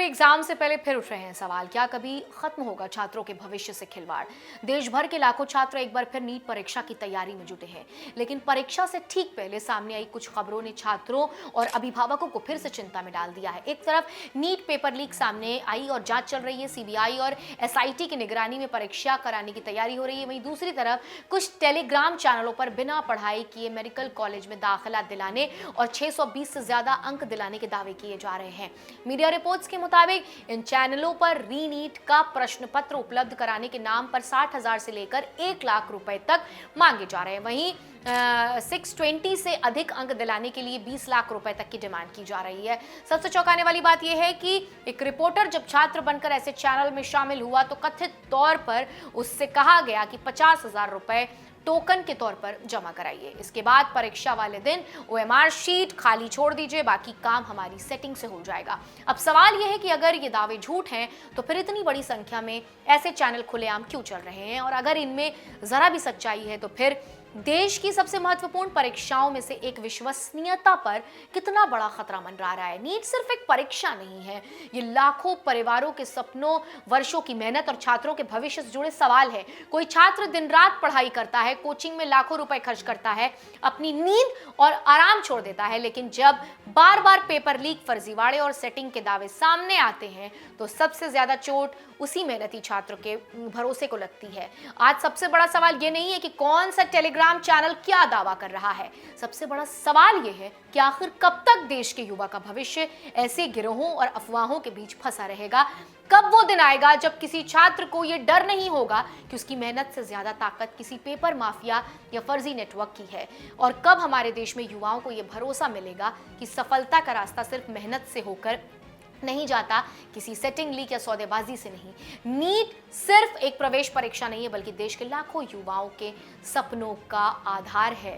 Exam से पहले फिर उठ रहे हैं सवाल, क्या कभी खत्म होगा छात्रों के भविष्य से खिलवाड़? देश भर के लाखों छात्र एक बार फिर नीट परीक्षा की तैयारी में जुटे हैं, लेकिन परीक्षा से ठीक पहले सामने आई कुछ खबरों ने छात्रों और अभिभावकों को फिर से चिंता में डाल दिया है। एक तरफ नीट पेपर लीक सामने आई और जांच चल रही है, सीबीआई और एसआईटी की निगरानी में परीक्षा कराने की तैयारी हो रही है। वहीं दूसरी तरफ कुछ टेलीग्राम चैनलों पर बिना पढ़ाई किए मेडिकल कॉलेज में दाखिला दिलाने और 620 से ज्यादा अंक दिलाने के दावे किए जा रहे हैं। मीडिया रिपोर्ट्स के मुताबिक इन चैनलों पर रीनीट का प्रश्न पत्र उपलब्ध कराने के नाम पर 60,000 से लेकर 1 लाख रुपए तक मांगे जा रहे हैं। वहीं 620 से अधिक अंक दिलाने के लिए 20 लाख रुपए तक की डिमांड की जा रही है। सबसे चौंकाने वाली बात यह है कि एक रिपोर्टर जब छात्र बनकर ऐसे चैनल में शामिल हुआ तो कथित तौर पर उससे कहा गया कि 50,000 रुपए टोकन के तौर पर जमा कराइए। इसके बाद परीक्षा वाले दिन ओएमआर शीट खाली छोड़ दीजिए, बाकी काम हमारी सेटिंग से हो जाएगा। अब सवाल यह है कि अगर ये दावे झूठ हैं तो फिर इतनी बड़ी संख्या में ऐसे चैनल खुलेआम क्यों चल रहे हैं, और अगर इनमें जरा भी सच्चाई है तो फिर देश की सबसे महत्वपूर्ण परीक्षाओं में से एक विश्वसनीयता पर कितना बड़ा खतरा मंडरा रहा है। नीट सिर्फ एक परीक्षा नहीं है, ये लाखों परिवारों के सपनों, वर्षों की मेहनत और छात्रों के भविष्य से जुड़े सवाल है। कोई छात्र दिन रात पढ़ाई करता है, कोचिंग में लाखों रुपए खर्च करता है, अपनी नींद और आराम छोड़ देता है, लेकिन जब बार बार पेपर लीक, फर्जीवाड़े और सेटिंग के दावे सामने आते हैं तो सबसे ज्यादा चोट उसी मेहनती छात्र के भरोसे को लगती है। आज सबसे बड़ा सवाल ये नहीं है कि कौन सा टेलीग्राम चैनल क्या दावा कर रहा है, सबसे बड़ा सवाल यह है कि आखिर कब तक देश के युवा का भविष्य ऐसे गिरोहों और अफवाहों के बीच फंसा रहेगा। कब वो दिन आएगा जब किसी छात्र को ये डर नहीं होगा कि उसकी मेहनत से ज्यादा ताकत किसी पेपर माफिया या फर्जी नेटवर्क की है, और कब हमारे देश में युवाओं को ये भरोसा मिलेगा कि सफलता का रास्ता सिर्फ मेहनत से होकर नहीं जाता, किसी सेटिंग लीक या सौदेबाजी से नहीं। नीट सिर्फ एक प्रवेश परीक्षा नहीं है, बल्कि देश के लाखों युवाओं के सपनों का आधार है।